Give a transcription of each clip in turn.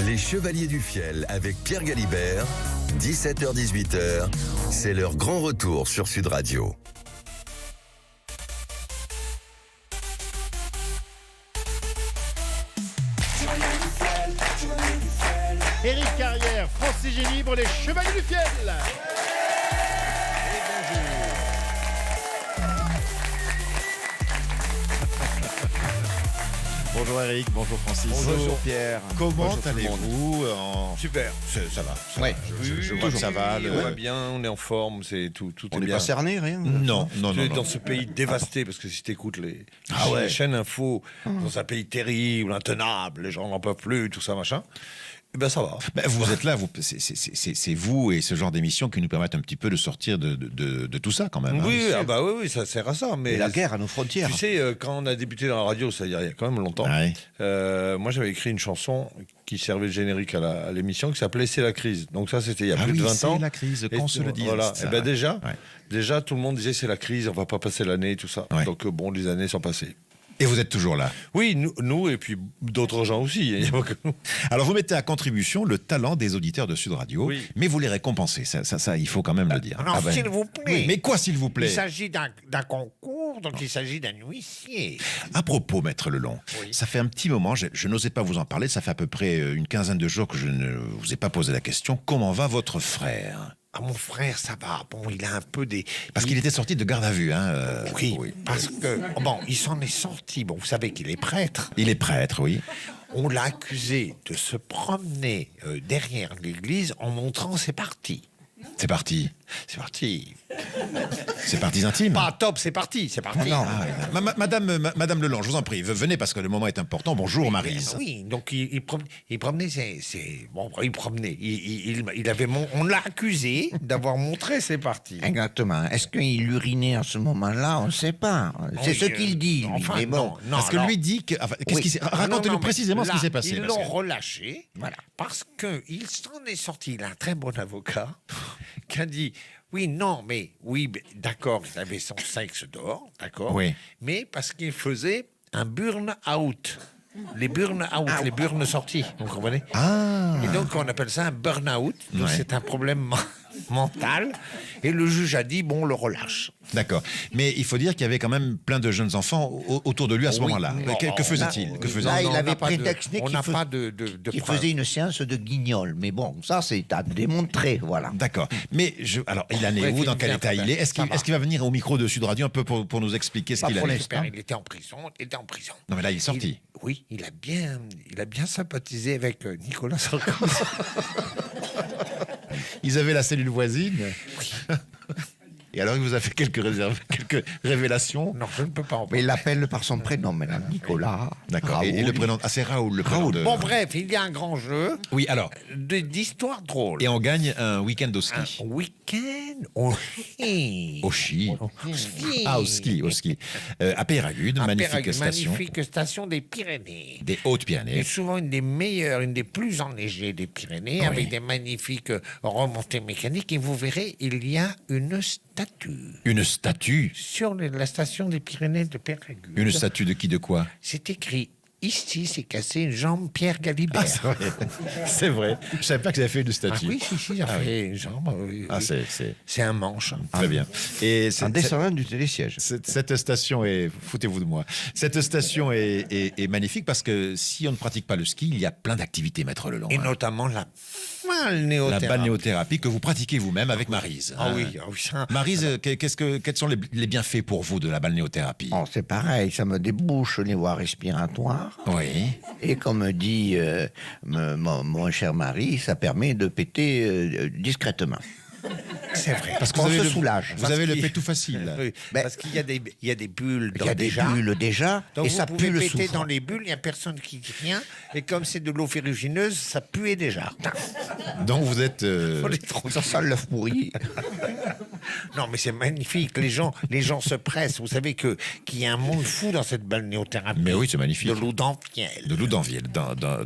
Les Chevaliers du Fiel avec Pierre Galibert, 17h-18h, c'est leur grand retour sur Sud Radio. Éric Carrière, Francis Génie pour les Chevaliers du Fiel. Et bonjour. Bonjour Éric, bonjour Francis. Bonjour Pierre. Comment Bonjour tout le allez-vous Super, ça va. Ouais. Je vois que ça va. On va bien, on est en forme, tout On est n'est bien. pas cerné, rien. Non. Tu es dans ce pays dévasté, parce que si tu écoutes les ouais. chaînes info, dans un pays terrible, intenable, les gens n'en peuvent plus, tout ça, machin, eh ben ça va. Ben, vous êtes là, c'est vous et ce genre d'émissions qui nous permettent un petit peu de sortir de tout ça quand même. Oui, hein. oui, ça sert à ça. Mais Et la guerre à nos frontières. tu sais, quand on a débuté dans la radio, c'est-à-dire il y a quand même longtemps, Ouais. moi j'avais écrit une chanson qui servait de générique à l'émission qui s'appelait C'est la crise. Donc ça, c'était il y a plus de 20 ans. C'est la crise, qu'on se le dise. Voilà. ça. Et ben déjà, Ouais. tout le monde disait c'est la crise, on va pas passer l'année, tout ça. Ouais. Donc bon, les années sont passées. Et vous êtes toujours là. Oui, nous et puis d'autres gens aussi. Il y a pas que nous. Alors vous mettez à contribution le talent des auditeurs de Sud Radio, Oui. mais vous les récompensez. Ça, il faut quand même le dire. Non, Ah ben, s'il vous plaît. oui, mais quoi, s'il vous plaît? Il s'agit d'un concours, donc il s'agit d'un huissier. À propos, Maître Lelon, ça fait un petit moment, je n'osais pas vous en parler, ça fait à peu près une quinzaine de jours que je ne vous ai pas posé la question. Comment va votre frère? Ah, mon frère, ça va. Bon, il a un peu des... Parce qu'il était sorti de garde à vue. Hein, Oui, parce que... Bon, il s'en est sorti. Bon, vous savez qu'il est prêtre. Il est prêtre, oui. On l'a accusé de se promener derrière l'église en montrant ses parties. C'est parti. C'est parti. C'est parties intimes. Pas top, c'est parti. C'est parti. Ah, ouais. Madame Lelon, je vous en prie, venez parce que le moment est important. Bonjour, Maryse. Oui, donc il promenait bon, il promenait. Il avait on l'a accusé d'avoir montré ses parties. Exactement. Est-ce qu'il urinait à ce moment-là? On ne sait pas. C'est ce qu'il dit, lui. Enfin, Mais bon. non, Parce que alors- lui dit que... Enfin, qu'est-ce Oui. qui s'est... Ah, Racontez-nous non, mais précisément ce qui là, s'est passé. Ils parce l'ont que- relâché, Voilà. parce qu'il s'en est sorti. Il a un très bon avocat qui a dit oui, non, mais oui, d'accord, il avait son sexe dehors, d'accord, Oui. mais parce qu'il faisait un burn-out. Les burn-out, les burnes sorties, vous comprenez? Ah. Et donc on appelle ça un burn-out. Donc Ouais. c'est un problème mental. Et le juge a dit bon, on le relâche. D'accord. Mais il faut dire qu'il y avait quand même plein de jeunes enfants autour de lui à ce Oui. moment-là. Non, Que faisait-il? Que faisait-il Là, il on avait n'a pas de- prétexté on qu'il n'a fais- pas de Il preuves. faisait une séance de guignol. Mais bon, ça, c'est à démontrer. Voilà. D'accord. Mais alors, il en est Ouais, où? qu'il Dans quel vient état faire il est? Est-ce ça va. qu'il va venir au micro de Sud Radio un peu pour nous expliquer ce Pas qu'il a pour fait? l'instant. Il était en prison. Non, mais là, il est sorti. Oui, il a bien sympathisé avec Nicolas Sarkozy. Ils avaient la cellule voisine. Et alors, il vous a fait quelques révélations. Non, je ne peux pas en Mais parler. il l'appelle par son prénom, maintenant. Nicolas. D'accord. Et le Raoul. prénom... Ah, c'est Raoul, le prénom de... Bon, bref, il y a un grand jeu Oui, alors. d'histoires drôles. Et on gagne un week-end au Un ski. week-end au ski. Au ski. ski. Ah, au ski. À Péragude, À magnifique Péragude, station. magnifique station des Pyrénées. Des Hautes-Pyrénées. Et souvent une des meilleures, une des plus enneigées des Pyrénées, Oui. avec des magnifiques remontées mécaniques. Et vous verrez, il y a une statue Une statue. sur la station des Pyrénées de Péragude. Une statue de qui, de quoi? C'est écrit ici, c'est cassé une jambe Pierre Galibert. Ah, c'est vrai. C'est vrai. Je savais pas qu'ils avaient fait une Ah statue. oui, si, il a Ah fait une jambe. Ah, oui. c'est C'est un manche. très bien. Et En cette, descendant du télésiège. cette station est... Foutez-vous de moi. Cette station est magnifique parce que si on ne pratique pas le ski, il y a plein d'activités, Maître Lelon. Et hein. notamment la La balnéothérapie. balnéothérapie que vous pratiquez vous-même avec Maryse. Ah hein. oui, ça. Maryse, quels sont les bienfaits pour vous de la balnéothérapie? Oh, c'est pareil, ça me débouche les voies respiratoires. Oui. Et comme dit mon cher mari, ça permet de péter discrètement. C'est vrai. Parce que On vous avez se le, soulage. vous avez le qu'il- pet tout facile. Oui, Ben, parce qu'il y a des bulles Il y a des déjà. bulles déjà, Donc et vous ça pouvez pue le péter soufre. dans les bulles, il n'y a personne qui dit rien. Et comme c'est de l'eau ferrugineuse, ça puait déjà. Donc vous êtes... On est trop- Ça sent l'œuf pourri. Non, mais c'est magnifique. Les gens se pressent. Vous savez qu'il y a un monde fou dans cette balnéothérapie. Mais oui, c'est magnifique. De l'eau d'Enfiel. de Loudanviel,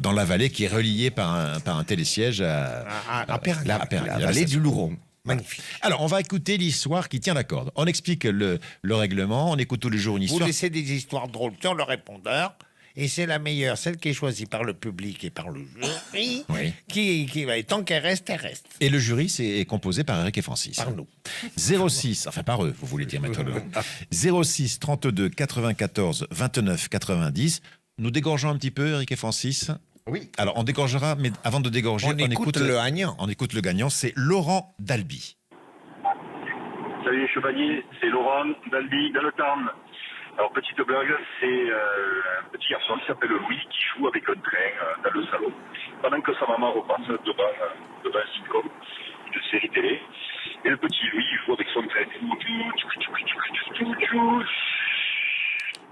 dans la vallée qui est reliée par un télésiège À Péragude. à Péragude, La à la vallée station. du Louron. Magnifique. Alors, on va écouter l'histoire qui tient la corde. On explique le règlement, on écoute tous les jours une Vous histoire. laissez des histoires drôles sur le répondeur Et c'est la meilleure, celle qui est choisie par le public et par le jury, qui va, et tant qu'elle reste, elle reste. Et le jury est composé par Eric et Francis. Par nous. 06, enfin par eux, vous voulez dire, maître Lelon. 06 32 94 29 90. Nous dégorgeons un petit peu, Eric et Francis. Oui. Alors, on dégorgera, mais avant de dégorger, On écoute le gagnant. On écoute le gagnant, c'est Laurent d'Albi. Salut les chevaliers, c'est Laurent d'Albi, dans le Tarn. Alors, petite blague, c'est un petit garçon qui s'appelle Louis qui joue avec un train dans le salon. Pendant que sa maman repasse devant un sitcom, une série télé. Et le petit Louis, il joue avec son train.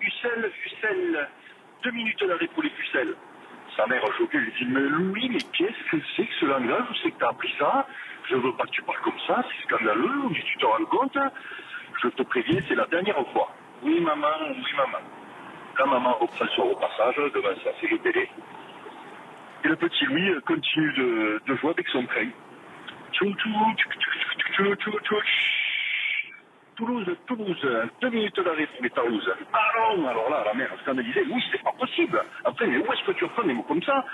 Ucelle, 2 minutes d'arrêt pour les pucelles. Sa mère choquée lui dit, mais Louis, mais qu'est-ce que c'est que ce langage? Où c'est que t'as appris ça? Je veux pas que tu parles comme ça, c'est scandaleux. Mais tu te rends compte? Je te préviens, c'est la dernière fois. Oui maman, oui maman. La maman reprend son repassage devant sa série télé. Et le petit Louis continue de jouer avec son train. Toulouse, 2 minutes d'arrêt pour les Toulouse. Ah non, alors là, la mère scandalisée, oui, c'est pas possible. Après, mais où est-ce que tu reprends des mots comme ça?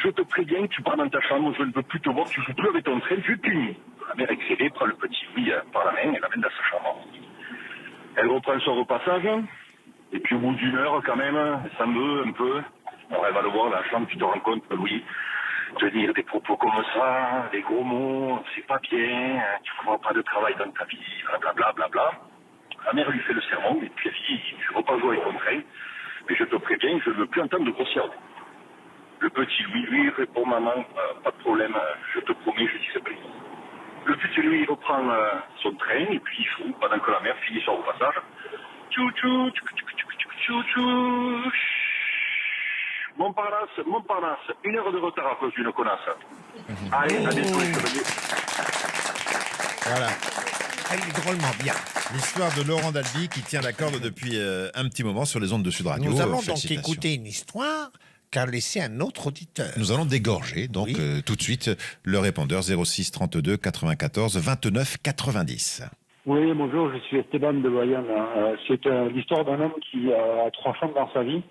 Je te préviens, tu pars dans ta chambre, je ne veux plus te voir, tu joues plus avec ton train, tu es puni. La mère excédée prend le petit Louis par la main et l'amène dans sa chambre. Elle reprend son repassage, et puis au bout d'1 heure, quand même, elle s'en veut un peu. Alors elle va le voir dans la chambre, tu te rends compte, Louis, tenir des propos comme ça, des gros mots, c'est pas bien, tu ne vois pas de travail dans ta vie, blablabla, blablabla. La mère lui fait le sermon, et puis elle dit, je ne veux pas jouer avec ton train, mais je te préviens, je ne veux plus entendre de grossièreté. Le petit Louis, lui, répond, maman, pas de problème, je te promets, je dis plus. Le petit Louis reprend son train, et puis il joue, pendant que la mère finit son repassage. Tchou-tchou, tchou-tchou-tchou-tchou. Montparnasse, 1 heure de retard à cause d'une connasse. Allez, à bientôt les chevaliers. Voilà. Elle est drôlement bien. L'histoire de Laurent d'Albi qui tient la corde depuis un petit moment sur les ondes de Sud Radio. Nous allons donc Félicitations. écouter une histoire qu'a laissé un autre auditeur. Nous allons dégorger, donc Oui. tout de suite, le répondeur 06 32 94 29 90. Oui, bonjour, je suis Esteban de Bayonne. C'est l'histoire d'un homme qui a 3 femmes dans sa vie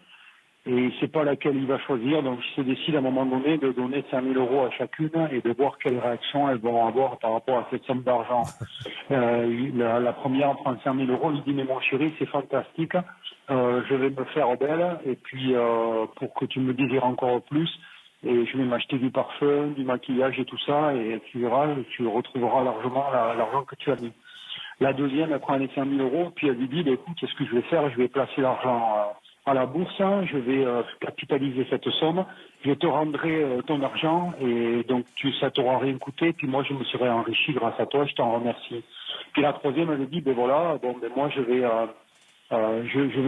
et il ne sait pas laquelle il va choisir. Donc, il se décide à un moment donné de donner 5 000 euros à chacune et de voir quelle réaction elles vont avoir par rapport à cette somme d'argent. La première prend 5 000 euros, il dit « Mais mon chéri, c'est fantastique, je vais me faire belle et puis pour que tu me désires encore plus, et je vais m'acheter du parfum, du maquillage et tout ça, et tu verras, tu retrouveras largement l'argent que tu as mis. » La deuxième, elle prend les 5 000 euros, puis elle lui dit, écoute, qu'est-ce que je vais faire? Je vais placer l'argent à la bourse, je vais capitaliser cette somme, je te rendrai ton argent, et donc ça t'aura rien coûté, puis moi je me serai enrichi grâce à toi, je t'en remercie. Puis la troisième, elle lui dit, moi je vais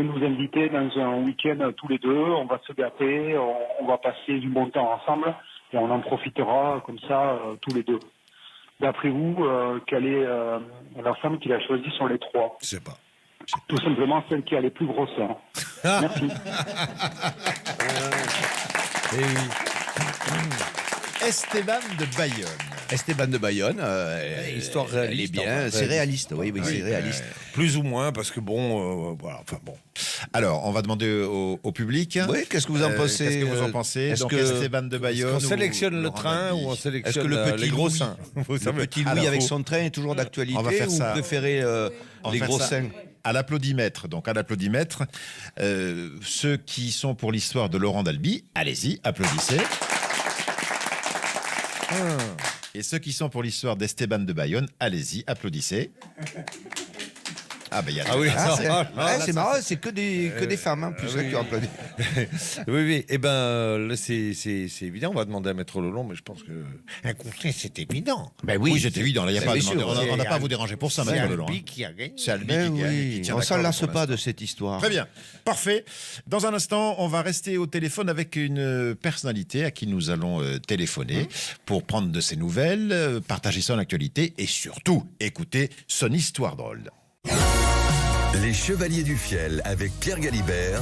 nous inviter dans un week-end tous les deux, on va se gâter, on va passer du bon temps ensemble, et on en profitera comme ça tous les deux. D'après vous, quelle est la femme qu'il a choisie sur les 3? Je sais pas. Tout simplement celle qui a les plus gros seins. Merci. Esteban de Bayonne. Esteban de Bayonne, Histoire elle est réaliste, bien, enfin, c'est réaliste, oui, c'est réaliste. Plus ou moins, parce que bon, voilà, enfin bon. Alors, on va demander au public. Oui, qu'est-ce que vous en pensez? Qu'est-ce que vous en pensez? Est-ce Donc, que Esteban de Bayonne. On ou sélectionne le Laurent train d'Albi. ou on est-ce sélectionne que le petit les gros Louis, seins? Vous le savez. petit Louis Alors, avec faut- son train est toujours d'actualité, on va faire ou ça. vous préférez On les va gros faire ça seins? à l'applaudimètre. Donc, à l'applaudimètre, ceux qui sont pour l'histoire de Laurent d'Albi, allez-y, applaudissez. Et ceux qui sont pour l'histoire d'Esteban de Bayonne, allez-y, applaudissez. Ah, ben, il y a Ah oui, C'est marrant, c'est que des femmes, hein, plus ça qui ont applaudi. oui. Eh ben, là, c'est évident. On va demander à Maître Lelon, mais je pense que. Un conseil, c'est évident. Ben Oui, c'est évident. Là, il y a pas à bien demander. sûr, On n'a pas à Al- vous déranger pour ça, C'est Maître Lelon. Albi qui a gagné. C'est Albi Ben qui gagne, qui oui, tient on la s'en corde lasse pour pas l'instant. de cette histoire. Très bien, parfait. Dans un instant, on va rester au téléphone avec une personnalité à qui nous allons téléphoner pour prendre de ses nouvelles, partager son actualité et surtout écouter son histoire drôle. Les Chevaliers du Fiel avec Pierre Galibert,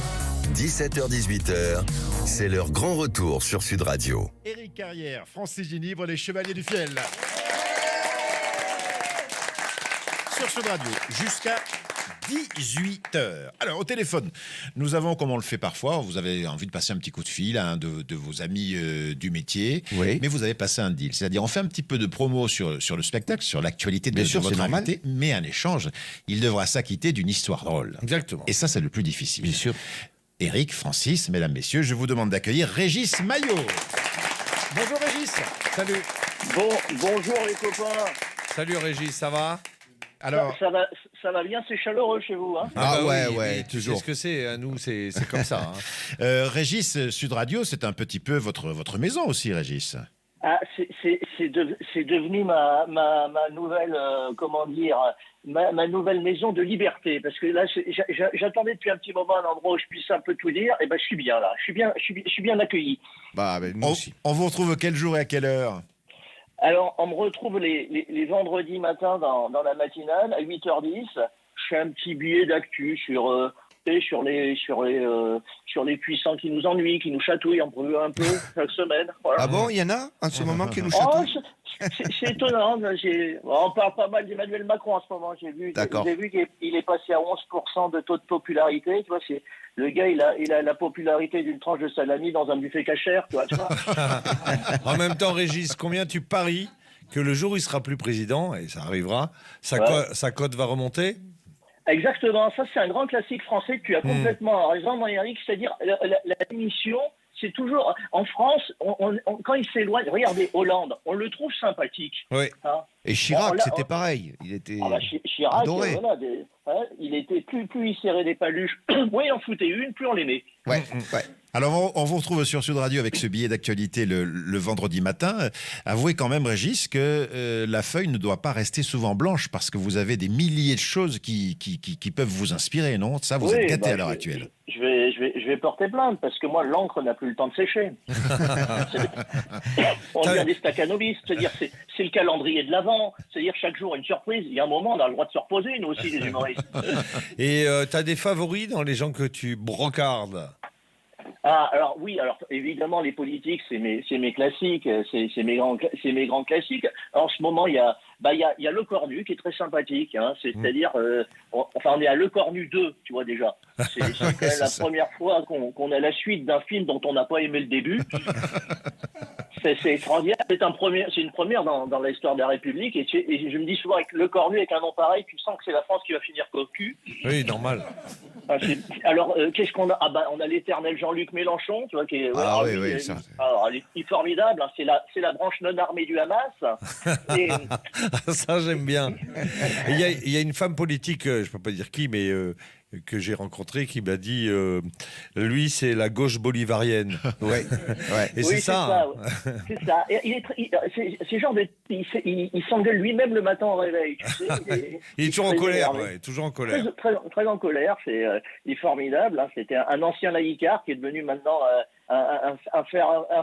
17h-18h, c'est leur grand retour sur Sud Radio. Éric Carrière, Francis Ginibre, les Chevaliers du Fiel. Sur Sud Radio, jusqu'à 18h. Alors, au téléphone, nous avons, comme on le fait parfois, vous avez envie de passer un petit coup de fil à un de vos amis du métier, Oui. mais vous avez passé un deal. C'est-à-dire, on fait un petit peu de promo sur le spectacle, sur l'actualité de Bien sûr, votre c'est normal. invité, mais en échange, il devra s'acquitter d'une histoire drôle. Exactement. Et ça, c'est le plus difficile. Bien sûr. Eric, Francis, mesdames, messieurs, je vous demande d'accueillir Régis Maillot. Bonjour Régis. Salut. Bonjour les copains. Salut Régis, ça va? Alors, Ça va bien, c'est chaleureux chez vous. Hein Ah ouais, oui, ouais, mais tu toujours. sais ce que c'est, hein, nous, c'est comme ça. Hein. Régis, Sud Radio, c'est un petit peu votre maison aussi, Régis. Ah, c'est devenu ma nouvelle, comment dire, ma nouvelle maison de liberté. Parce que là, j'attendais depuis un petit moment un endroit où je puisse un peu tout dire. Et ben, je suis bien là. Je suis bien accueilli. Bah, nous aussi. On vous retrouve quel jour et à quelle heure? Alors, on me retrouve les vendredis matins dans la matinale à 8h10. Je fais un petit billet d'actu sur les puissants qui nous ennuient, qui nous chatouillent un peu chaque semaine. Voilà. Ah bon, il y en a en ce moment qui nous Oh, chatouillent? c'est étonnant. On parle pas mal d'Emmanuel Macron en ce moment. J'ai vu qu'il est passé à 11% de taux de popularité. Tu vois, le gars, il a la popularité d'une tranche de salami dans un buffet cachère. Tu vois. En même temps, Régis, combien tu paries que le jour où il sera plus président, et ça arrivera, sa cote va remonter? Exactement. Ça, c'est un grand classique français. Tu as complètement raison, mon Eric. C'est-à-dire, la démission, c'est toujours... En France, quand il s'éloigne... Regardez, Hollande, on le trouve sympathique. Oui. Hein. Et Chirac, Bon, c'était pareil. Il était Chirac, adoré. voilà, il était plus il serrait des paluches, moins il en foutait une, plus on l'aimait. Ouais, ouais. Alors, on vous retrouve sur Sud Radio avec ce billet d'actualité le vendredi matin. Avouez quand même, Régis, que la feuille ne doit pas rester souvent blanche parce que vous avez des milliers de choses qui peuvent vous inspirer, non? Ça, vous êtes gâté à l'heure actuelle. Je vais porter plainte parce que moi, l'encre n'a plus le temps de sécher. On devient des stacanovistes, c'est-à-dire c'est le calendrier de l'Avent, c'est-à-dire chaque jour une surprise. Il y a un moment, on a le droit de se reposer, nous aussi, les humoristes. Et t'as des favoris dans les gens que tu brancardes? Ah, alors oui, alors évidemment, les politiques, c'est mes classiques, c'est mes grands classiques. En ce moment, il y a Le Cornu qui est très sympathique, hein, c'est-à-dire, on est à Le Cornu 2, tu vois déjà. C'est quand même la première fois qu'on a la suite d'un film dont on n'a pas aimé le début. C'est extraordinaire, c'est une première dans l'histoire de la République, et je me dis souvent avec Le Cornu, avec un nom pareil, tu sens que c'est la France qui va finir cocu. Oui, normal. Alors, qu'est-ce qu'on a? Ah bah, on a l'éternel Jean-Luc Mélenchon, tu vois, qui est... oui, ça. Alors, il est formidable, hein, c'est la branche non armée du Hamas. Et, Ça, j'aime bien. Il y a une femme politique, je ne peux pas dire qui, mais que j'ai rencontrée, qui m'a dit lui, c'est la gauche bolivarienne. Ouais. Et oui, c'est ça. C'est ça. Et c'est genre il s'engueule lui-même le matin au réveil. Tu sais, Il est toujours en très colère, énervé. ouais, toujours en colère. Très en colère. Il est formidable. Hein. C'était un ancien laïcard qui est devenu maintenant un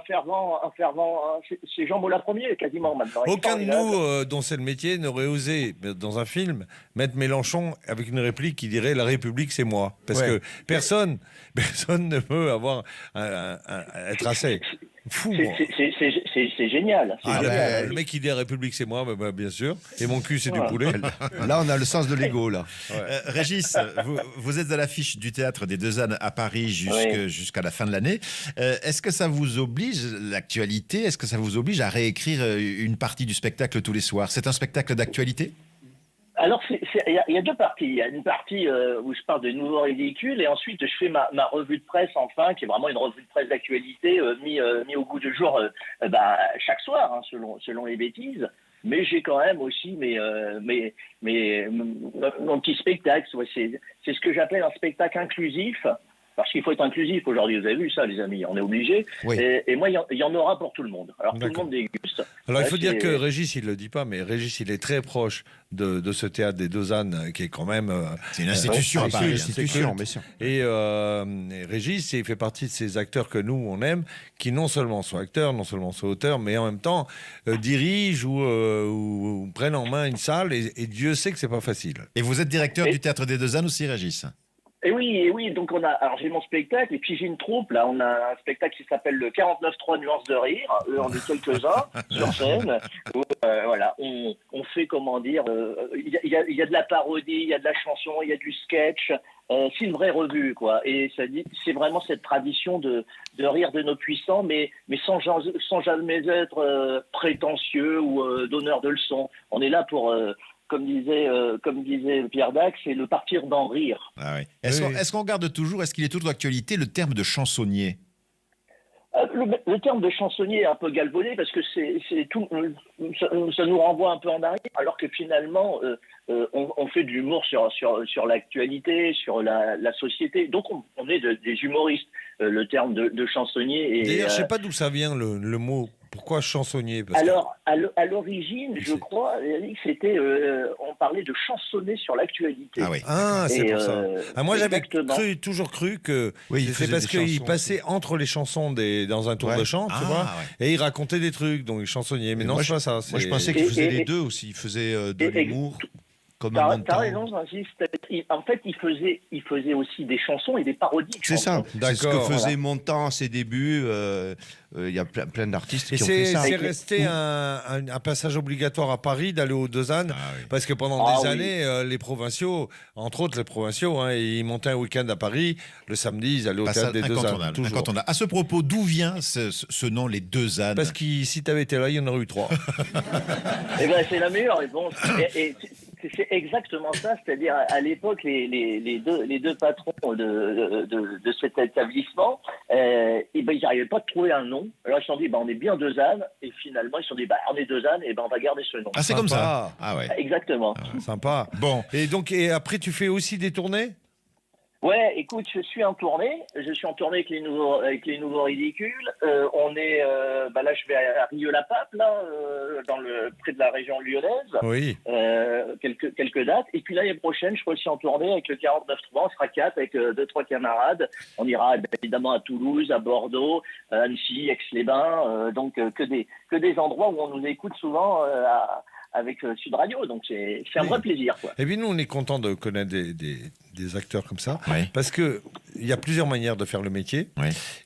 fervent. C'est Jean Moulin Ier quasiment maintenant. Il est Aucun de formidable. nous, dont c'est le métier, n'aurait osé, dans un film, mettre Mélenchon avec une réplique qui dirait « La République, c'est moi ». Parce que personne ne peut être assez fou. Moi. C'est génial. C'est génial. Le mec qui dit « La République, c'est moi », bien sûr. Et mon cul, c'est du poulet. Là, on a le sens de l'ego, là. Régis, vous êtes à l'affiche du Théâtre des Deux Ânes à Paris jusqu'à la fin de l'année. Est-ce que ça vous oblige, l'actualité, est-ce que ça vous oblige à réécrire une partie du spectacle tous les soirs? C'est un spectacle d'actualité? Alors, il y a deux parties. Il y a une partie où je parle de nouveaux ridicules, et ensuite je fais ma revue de presse, enfin, qui est vraiment une revue de presse d'actualité mis au goût du jour chaque soir, hein, selon les bêtises. Mais j'ai quand même aussi mon petit spectacle. C'est ce que j'appelle un spectacle inclusif. Parce qu'il faut être inclusif aujourd'hui, vous avez vu ça, les amis, on est obligé. Oui. Et moi, il y en aura pour tout le monde. Alors, tout le monde déguste. Alors, il faut dire que Régis, il ne le dit pas, mais Régis, il est très proche de ce Théâtre des Deux Ânes, qui est quand même... C'est une institution à C'est Paris. une hein. institution, bien sûr. Et Régis, il fait partie de ces acteurs que nous, on aime, qui non seulement sont acteurs, non seulement sont auteurs, mais en même temps dirigent ou prennent en main une salle, et Dieu sait que c'est pas facile. Et vous êtes directeur du Théâtre des Deux Ânes aussi, Régis? Et oui, donc alors j'ai mon spectacle, et puis j'ai une troupe, là, on a un spectacle qui s'appelle le 49.3 nuances de rire, on est quelques-uns sur scène, où, voilà, on fait, comment dire, il y a de la parodie, il y a de la chanson, il y a du sketch, c'est une vraie revue, quoi, et c'est vraiment cette tradition de rire de nos puissants, mais sans jamais être prétentieux ou donneur de leçons. On est là pour... comme disait Pierre Dac, c'est le partir d'en rire. Ah oui. Est-ce qu'on garde toujours, est-ce qu'il est toujours d'actualité, le terme de chansonnier? Le terme de chansonnier est un peu galvaudé parce que c'est tout, ça nous renvoie un peu en arrière, alors que finalement, on fait de l'humour sur l'actualité, sur la société. Donc, on est des humoristes. Le terme de chansonnier. D'ailleurs, je ne sais pas d'où ça vient le mot. Pourquoi chansonnier? Alors, à l'origine, je crois, Eric, c'était, on parlait de chansonner sur l'actualité. Ah oui. Ah, c'est pour ça. Moi, j'avais toujours cru que c'est parce qu'il passait entre les chansons dans un tour de chant, tu vois, et il racontait des trucs, donc il chansonnait. Mais non, c'est pas ça. Moi, je pensais qu'il faisait les deux aussi. Il faisait de l'humour. T'as raison, Francis. En fait, il faisait aussi des chansons et des parodies. C'est ça. C'est ce que faisait Montand à ses débuts. Il y a plein d'artistes qui ont fait ça. C'est resté un passage obligatoire à Paris d'aller aux Deux Ânes, parce que pendant des années, les provinciaux, entre autres les provinciaux, ils montaient un week-end à Paris. Le samedi, ils allaient au théâtre des Deux Ânes. À ce propos, d'où vient ce nom, les Deux Ânes? Parce que si t'avais été là, il y en aurait eu 3. Eh ben, c'est la meilleure réponse. C'est exactement ça, c'est-à-dire à l'époque les deux patrons de cet établissement, ils n'arrivaient pas à trouver un nom. Alors ils se sont dit on est bien Deux Ânes, et finalement ils se sont dit on est Deux Ânes, et on va garder ce nom. Ah, c'est comme ça. Ah ouais. Exactement. Sympa. Bon. Et après tu fais aussi des tournées? Ouais, écoute, je suis en tournée avec les nouveaux ridicules. On est, là, je vais à Rieux-la-Pape, là, près de la région lyonnaise. Oui. Quelques dates. Et puis l'année prochaine, je serai aussi en tournée avec le 49.3. On sera 4 avec 2-3 camarades. On ira évidemment à Toulouse, à Bordeaux, à Annecy, Aix-les-Bains. Donc que des endroits où on nous écoute souvent avec Sud Radio. Donc c'est un vrai plaisir, quoi. Et puis nous, on est content de connaître des acteurs comme ça, parce que il y a plusieurs manières de faire le métier.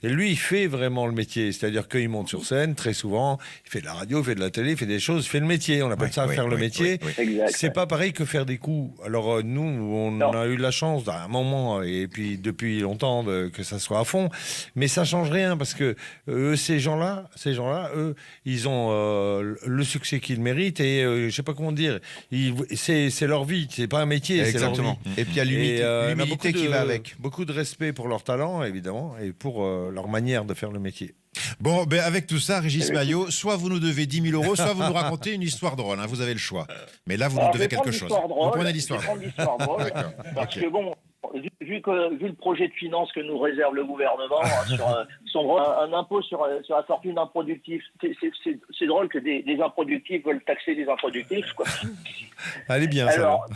Et lui, il fait vraiment le métier, c'est-à-dire qu'il monte sur scène très souvent, il fait de la radio, il fait de la télé, il fait des choses, il fait le métier. On appelle ça faire le métier. C'est pas pareil que faire des coups. Alors nous, on a eu la chance d'un moment, et puis depuis longtemps, que ça soit à fond, mais ça change rien, parce que ces gens-là, eux, ils ont le succès qu'ils méritent, et je sais pas comment dire, c'est leur vie, c'est pas un métier, c'est leur vie. Et puis il y a l'humilité qui va avec. Beaucoup de respect pour leur talent, évidemment, et pour leur manière de faire le métier. Bon, avec tout ça, Régis Maillot, soit vous nous devez 10 000 €, soit vous nous racontez une histoire drôle. Vous avez le choix. Mais là, vous nous devez quelque chose. Vous prenez l'histoire drôle. Parce que bon, vu le projet de finances que nous réserve le gouvernement sur un impôt sur la fortune improductive, c'est drôle que des improductifs veulent taxer des improductifs, quoi. Allez bien, alors, ça.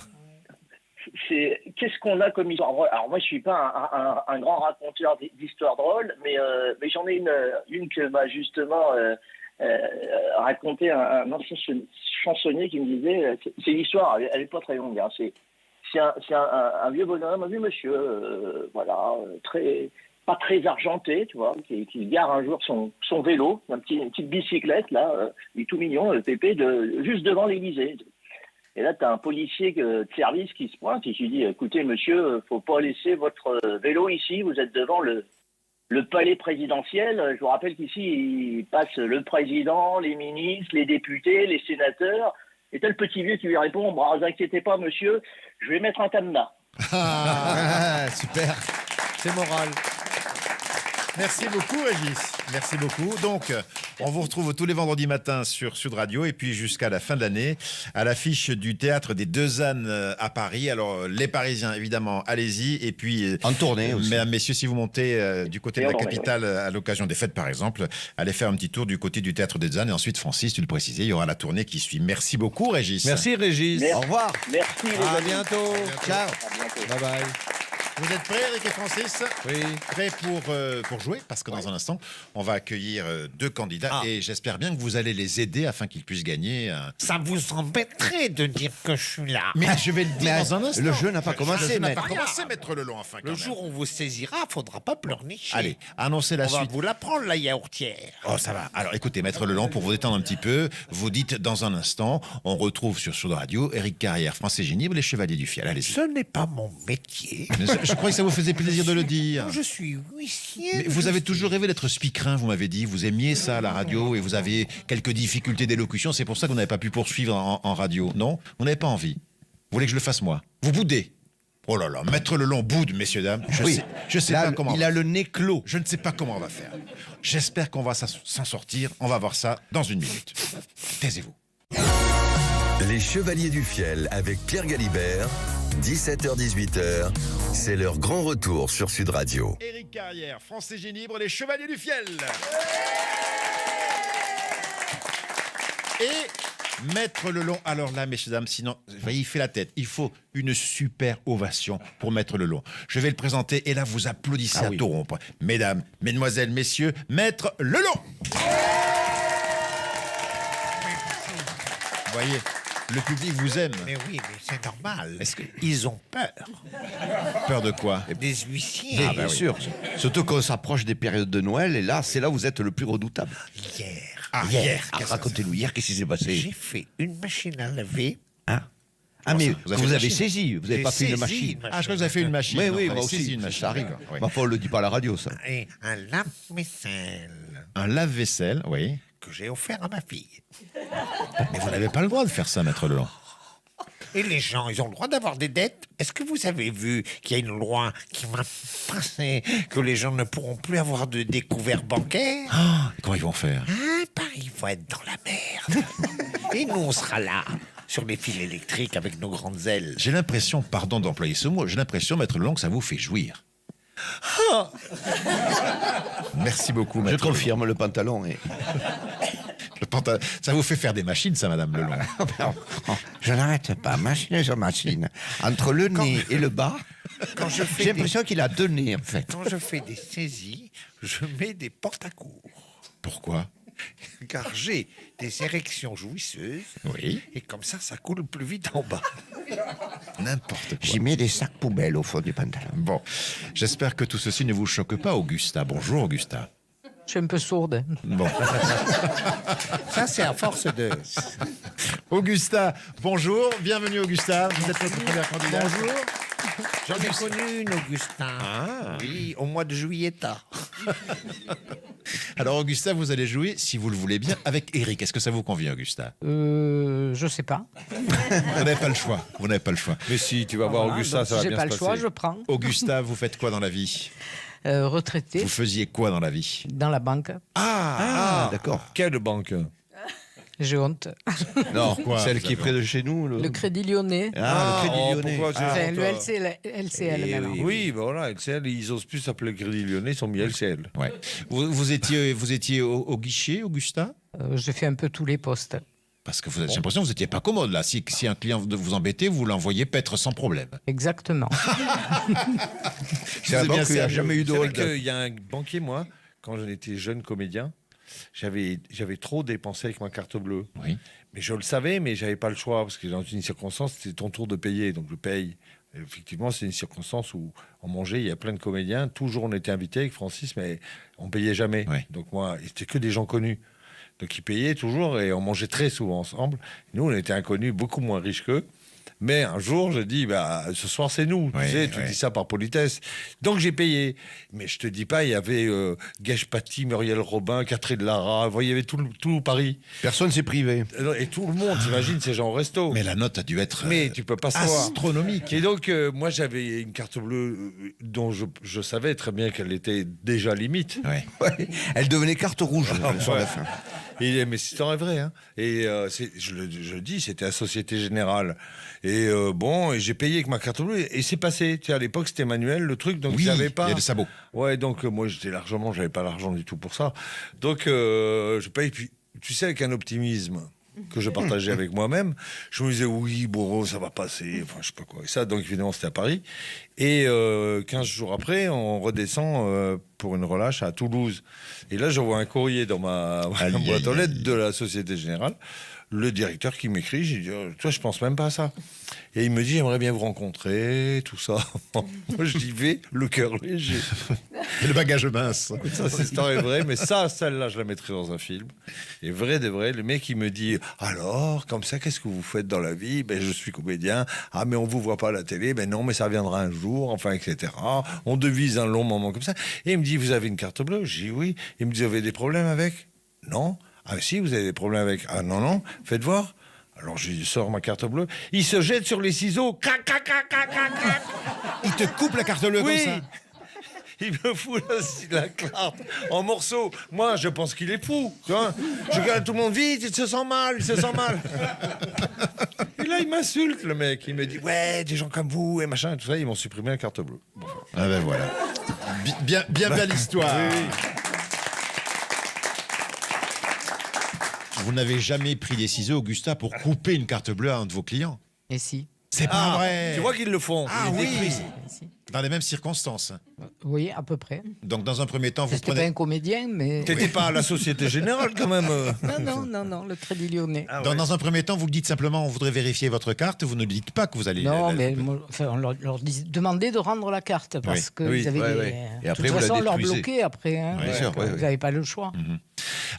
Qu'est-ce qu'on a comme histoire drôle? Alors moi je suis pas un grand raconteur d'histoires drôles, mais j'en ai une que m'a justement raconté un ancien chansonnier qui me disait, c'est une histoire, elle est pas très longue, hein, c'est un vieux bonhomme, un vieux monsieur, pas très argenté, tu vois, qui gare un jour son vélo, une petite bicyclette là, il est tout mignon, pépé, juste devant l'Élysée. Et là, tu as un policier de service qui se pointe et qui dit « Écoutez, monsieur, faut pas laisser votre vélo ici, vous êtes devant le palais présidentiel. Je vous rappelle qu'ici, il passe le président, les ministres, les députés, les sénateurs. » Et t'as le petit vieux qui lui répond « Ne vous inquiétez pas, monsieur, je vais mettre un cadenas. » Super, c'est moral. Merci beaucoup, Régis. Merci beaucoup. Donc, on vous retrouve tous les vendredis matins sur Sud Radio, et puis jusqu'à la fin de l'année, à l'affiche du théâtre des Deux Ânes à Paris. Alors, les Parisiens, évidemment, allez-y. Et puis, en tournée aussi. Mesdames, messieurs, si vous montez du côté de la capitale à l'occasion des fêtes, par exemple, allez faire un petit tour du côté du théâtre des Deux Ânes. Et ensuite, Francis, tu le précisais, il y aura la tournée qui suit. Merci beaucoup, Régis. Merci, Régis. Merci. Au revoir. Merci, les à amis. bientôt. À bientôt. Ciao. À bientôt. Bye bye. Vous êtes prêts, Eric et Francis? Oui. Prêts pour jouer? Parce que dans un instant, on va accueillir deux candidats et j'espère bien que vous allez les aider afin qu'ils puissent gagner. Ça vous embêterait de dire que je suis là. Mais je vais le dire dans un instant. Le jeu n'a pas commencé, n'a maître. pas commencé, maître Lelon, enfin. Le jour où on vous saisira, faudra pas pleurnicher. Allez, annoncez la on va suite. vous la prendre, la yaourtière. Oh, ça va. Alors, écoutez, maître Lelon, pour vous détendre un petit peu, vous dites dans un instant, on retrouve sur Sud Radio Éric Carrière, Francis Génibre, les Chevaliers du Fiel. Allez-y. Ce n'est pas mon métier. Je crois que ça vous faisait plaisir de le dire. Je suis huissier. Mais vous avez toujours rêvé d'être speakerin, vous m'avez dit. Vous aimiez ça, la radio, et vous avez quelques difficultés d'élocution. C'est pour ça que vous n'avez pas pu poursuivre en radio. Non? Vous n'avez pas envie. Vous voulez que je le fasse moi? Vous boudez. Oh là là, maître Lelon boude, messieurs, dames. Je sais pas comment. Il a le nez clos. Je ne sais pas comment on va faire. J'espère qu'on va s'en sortir. On va voir ça dans une minute. Taisez-vous. Les Chevaliers du Fiel avec Pierre Galibert, 17h-18h, c'est leur grand retour sur Sud Radio. Éric Carrière, Francis Génibre, les Chevaliers du Fiel. Et Maître Lelon, alors là, messieurs, dames, sinon, vous voyez, il fait la tête. Il faut une super ovation pour Maître Lelon. Je vais le présenter et là, vous applaudissez à tout rompre. Mesdames, mesdemoiselles, messieurs, Maître Lelon. Vous voyez, le public vous aime. Mais oui, mais c'est normal. Est-ce que- Ils ont peur. Peur de quoi? Des huissiers. Ah, bien sûr. Surtout qu'on s'approche des périodes de Noël, et là, c'est là où vous êtes le plus redoutable. Hier, Racontez-nous, hier, qu'est-ce qui s'est passé? j'ai fait une machine à laver. Hein? Ah, mais vous avez vous fait avez une machine? saisi, vous n'avez pas fait une machine. Ah, je crois que vous avez fait une machine. Oui, Non, oui, vous moi avez saisi aussi, une machine. ça arrive. D'accord, oui. Ma on le dit pas à la radio, ça. Et un lave-vaisselle Un lave-vaisselle, oui. que j'ai offert à ma fille. Mais vous n'avez pas le droit de faire ça, Maître Lelon. Et les gens, ils ont le droit d'avoir des dettes. Est-ce que vous avez vu qu'il y a une loi qui va passer que les gens ne pourront plus avoir de découvert bancaire? Ah, comment ils vont faire? Ah, bah, ils vont être dans la merde. Et nous, on sera là, sur les fils électriques avec nos grandes ailes. J'ai l'impression, pardon d'employer ce mot, j'ai l'impression, Maître Lelon, que ça vous fait jouir. Merci beaucoup, Je Maître Lelon. confirme, le pantalon est... Ça vous fait faire des machines, ça, Madame Lelon. Je n'arrête pas, machine sur machine. Entre le nez et le bas, Quand je fais j'ai l'impression qu'il a deux nez, en fait. Quand je fais des saisies, je mets des portes à cour. Pourquoi? Car j'ai des érections jouisseuses. Oui. Et comme ça coule plus vite en bas. N'importe quoi. J'y mets des sacs poubelles au fond du pantalon. Bon, j'espère que tout ceci ne vous choque pas, Augusta. Bonjour, Augusta. Je suis un peu sourde. Bon. Ça, c'est à force de... Augusta, bonjour. Bienvenue, Augusta. Vous êtes notre première candidate. Bonjour. J'en ai connu une, Augustin. Ah. Oui, au mois de juillet. Alors, Augusta, vous allez jouer, si vous le voulez bien, avec Eric. Est-ce que ça vous convient, Augusta? Je sais pas. Vous n'avez pas le choix. Vous n'avez pas le choix. Mais si, tu vas voir Voilà, Augusta, donc ça va si bien j'ai se pas le passer. choix, je prends. Augusta, vous faites quoi dans la vie? Retraité Vous faisiez quoi dans la vie? dans la banque. Ah, d'accord. Quelle banque? J'ai honte. Non, Pourquoi celle vous qui est avez près de chez nous. Le Crédit Lyonnais. Ah, le Crédit oh, Lyonnais. pourquoi c'est Enfin, honte, le hein LCL Eh maintenant. Oui, ben voilà, LCL, ils osent plus s'appeler Crédit Lyonnais, ils sont mis LCL. Ouais. Vous étiez au guichet, Augusta? J'ai fait un peu tous les postes. Parce que j'ai l'impression que vous n'étiez pas commode là. Si un client vous embêtait, vous l'envoyez paître sans problème. Exactement. C'est la Vous êtes bien banque où il n'y a sérieux. jamais eu de Vous savez hold-up. qu'il y a un banquier, moi, quand j'étais jeune comédien, j'avais trop dépensé avec ma carte bleue. Oui. Mais je le savais, mais j'avais pas le choix, parce que dans une circonstance, c'était ton tour de payer, donc je paye. Et effectivement, c'est une circonstance où on mangeait, il y a plein de comédiens, toujours on était invités avec Francis, mais on payait jamais. Oui. Donc moi, c'était que des gens connus. Donc ils payaient toujours et on mangeait très souvent ensemble. Nous, on était inconnus, beaucoup moins riches qu'eux. Mais un jour, je dis, bah, ce soir, c'est nous. Oui, tu sais, tu oui. dis ça par politesse. Donc, j'ai payé. Mais je te dis pas, il y avait Gage Paty, Muriel Robin, Catherine Lara. Vous voyez, il y avait tout Paris. Personne s'est privé. Et tout le monde, t'imagines, ces gens au resto. Mais la note a dû être Mais tu peux pas savoir. astronomique. Et donc, moi, j'avais une carte bleue dont je savais très bien qu'elle était déjà limite. Ouais. Ouais. Elle devenait carte rouge sur ouais. la fin. Mais c'est vrai. Hein. Et je le dis, c'était la Société Générale. Et et j'ai payé avec ma carte bleue. Et c'est passé. Tu sais, à l'époque, c'était manuel, le truc. Donc, Oui, il n'y avait pas. il y a des sabots. Ouais, donc moi, j'avais pas l'argent du tout pour ça. Donc, je paye. Puis, tu sais, avec un optimisme. que je partageais avec moi-même, je me disais oui, bon, ça va passer, enfin je sais pas quoi. Et ça, donc évidemment, c'était à Paris. Et 15 jours après, on redescend pour une relâche à Toulouse. Et là, j'envoie un courrier dans ma boîte aux lettres de la Société Générale. Le directeur qui m'écrit, j'ai dit, toi, je pense même pas à ça. Et il me dit, j'aimerais bien vous rencontrer, tout ça. Moi, j'y vais, le cœur léger. Et le bagage mince. Ça, cette histoire est vraie, mais celle-là, je la mettrai dans un film. Et vrai de vrai, le mec, il me dit, alors, comme ça, qu'est-ce que vous faites dans la vie? Ben, je suis comédien. Ah, mais on vous voit pas à la télé. Ben non, mais ça viendra un jour, enfin, etc. On devise un long moment comme ça. Et il me dit, vous avez une carte bleue? J'ai dit oui. Il me dit, vous avez des problèmes avec? Non. Ah si, vous avez des problèmes avec... Ah non, faites voir. Alors je sors ma carte bleue. Il se jette sur les ciseaux. Crac, crac, crac, crac, crac, crac. Il te coupe la carte bleue comme ça. Il me fout la carte en morceaux. Moi, je pense qu'il est fou. Tu vois, je regarde tout le monde vite, il se sent mal. Et là, il m'insulte, le mec. Il me dit, ouais, des gens comme vous et machin et tout ça, ils m'ont supprimé la carte bleue. Bon, enfin. Ah ben voilà. Bien belle histoire. Oui. Vous n'avez jamais pris des ciseaux, Augusta, pour couper une carte bleue à un de vos clients? Et si. C'est pas vrai. Tu vois qu'ils le font. Ah Ils oui. décrivent. Dans les mêmes circonstances. Oui, à peu près. Donc dans un premier temps, vous C'était pas prenez... un comédien, mais... T'étais pas à la Société Générale quand même. Non, le Crédit Lyonnais. Ah, Dans un premier temps, vous le dites simplement, on voudrait vérifier votre carte, vous ne dites pas que vous allez... Non, mais on leur demandait de rendre la carte parce qu'ils avaient des... Et après, de toute vous la façon, on leur détruisez. bloquait après. Hein, Bien sûr, vous n'avez pas le choix.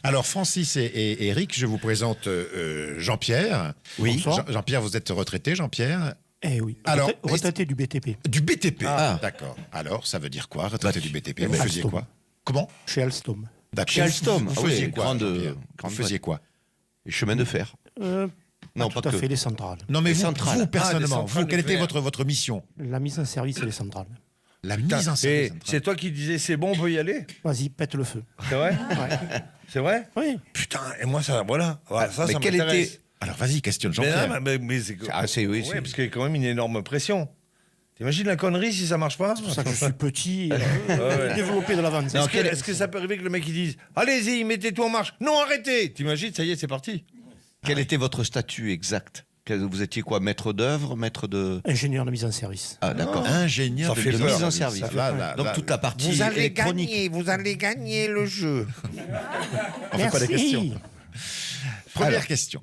Alors Francis et Eric, je vous présente Jean-Pierre. Oui. Jean-Pierre, vous êtes retraité, Jean-Pierre? Eh oui. Alors, retraité du BTP. Du BTP. Ah. D'accord. Alors, ça veut dire quoi, retraité du BTP? Vous Alstom. faisiez quoi? Comment? Chez Alstom. D'accord. Chez Alstom. Vous Ah oui, faisiez quoi, grande- Jean-Pierre grande Vous faisiez quoi? Les chemins de fer. Non, tout pas à que. fait, les centrales. Non, mais Les vous, centrales. vous, personnellement, centrales vous, quelle était nucléaires. votre mission? La mise en service et les centrales. La mise en Et service. c'est toi qui disais, c'est bon, on peut y aller? Vas-y, pète le feu. C'est vrai? Ouais. C'est vrai? Oui. Putain, et moi, ça, voilà. Ça, mais ça quel m'intéresse. était- Alors, vas-y, questionne Mais, Jean-Pierre. non, mais c'est... Ah, c'est oui. Ouais, c'est- parce qu'il y a quand même une énorme pression. T'imagines la connerie si ça marche pas? C'est pour ça que je suis petit, ouais. développé de l'avance. Est-ce que ça peut arriver que le mec il dise allez-y, mettez tout en marche? Non, arrêtez! T'imagines, ça y est, c'est parti. Quel était votre statut exact? Vous étiez quoi? Maître d'œuvre? Maître de... Ingénieur de mise en service. Ah, d'accord. Ingénieur Ça de fait De peur, mise en ça, service. Donc toute la partie Vous allez électronique. gagner, vous allez gagner le jeu. On fait pas des questions. Merci. Première question.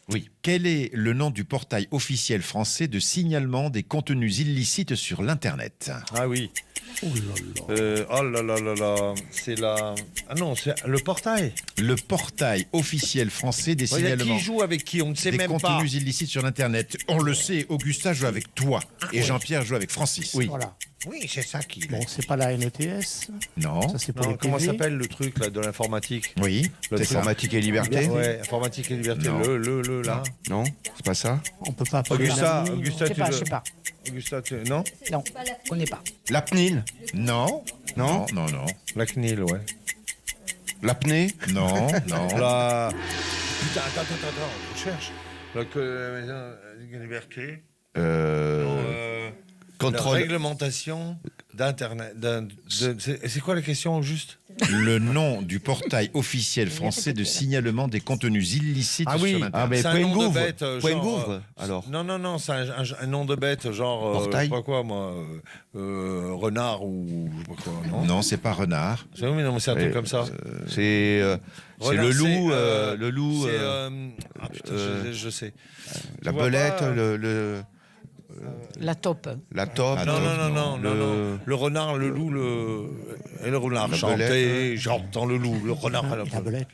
Oui. Quel est le nom du portail officiel français de signalement des contenus illicites sur l'Internet? Ah oui. Oh là là. Oh là là là là. C'est la. Ah non, c'est le portail. Le portail officiel français des Il y a signalements qui joue avec qui? On ne sait des même pas. contenus illicites sur l'Internet. On le sait, Augusta joue avec toi et Jean-Pierre joue avec Francis. Oui. Voilà. Oui, c'est ça qui. Bon, c'est pas la NETS. Non. Ça, c'est pour Non, les comment PV. s'appelle le truc là de l'informatique? Oui. Le C'est truc. ça. Informatique et liberté? Ouais, informatique et liberté. Non. Le là. Non, c'est pas ça. On peut pas appeler Augusta, un ami. Augusta, Je sais pas. Augusta, non? Non, on connaît pas. La PNIL? Non. Non. Non, non. La CNIL, ouais. L'apnée? Non, non. La. Putain, attends, je cherche. La liberté. La Contrôle. réglementation d'Internet. C'est quoi la question juste? Le nom du portail officiel français de signalement des contenus illicites Ah oui, sur Internet. Ah, mais c'est un point nom de Gouv. bête, Point genre, Gouv, alors. Non, c'est un nom de bête, genre. Portail. Je sais pas quoi, moi. Renard ou. Je sais pas quoi, non? Non, c'est pas renard. C'est oui, mais non, mais c'est un truc comme ça. C'est Renard, le loup, c'est, le loup, c'est, ah putain, je sais. la tu vois belette, pas, La taupe. la taupe. Non. le- Le renard, le loup, et le renard. La Chanter, belette. j'entends le loup, le renard à la La belette.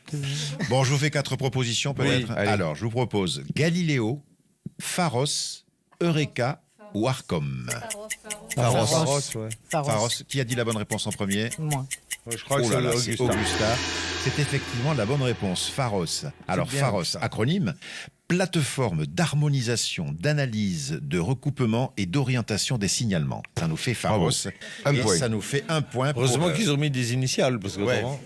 Bon, je vous fais 4 propositions peut-être. Oui, allez. Alors, je vous propose Galiléo, Pharos, Eureka ou Arcom. Pharos, ouais. Pharos. Qui a dit la bonne réponse en premier? Moi. Ouais, je crois que Oh c'est là là, c'est Augusta. Augusta. C'est effectivement la bonne réponse. Pharos. Alors, bien, Pharos, ça. acronyme, plateforme d'harmonisation, d'analyse, de recoupement et d'orientation des signalements. Ça nous fait Pharos. Un Et point. ça nous fait un point. pour, Heureusement qu'ils ont mis des initiales, parce que Ouais. autrement-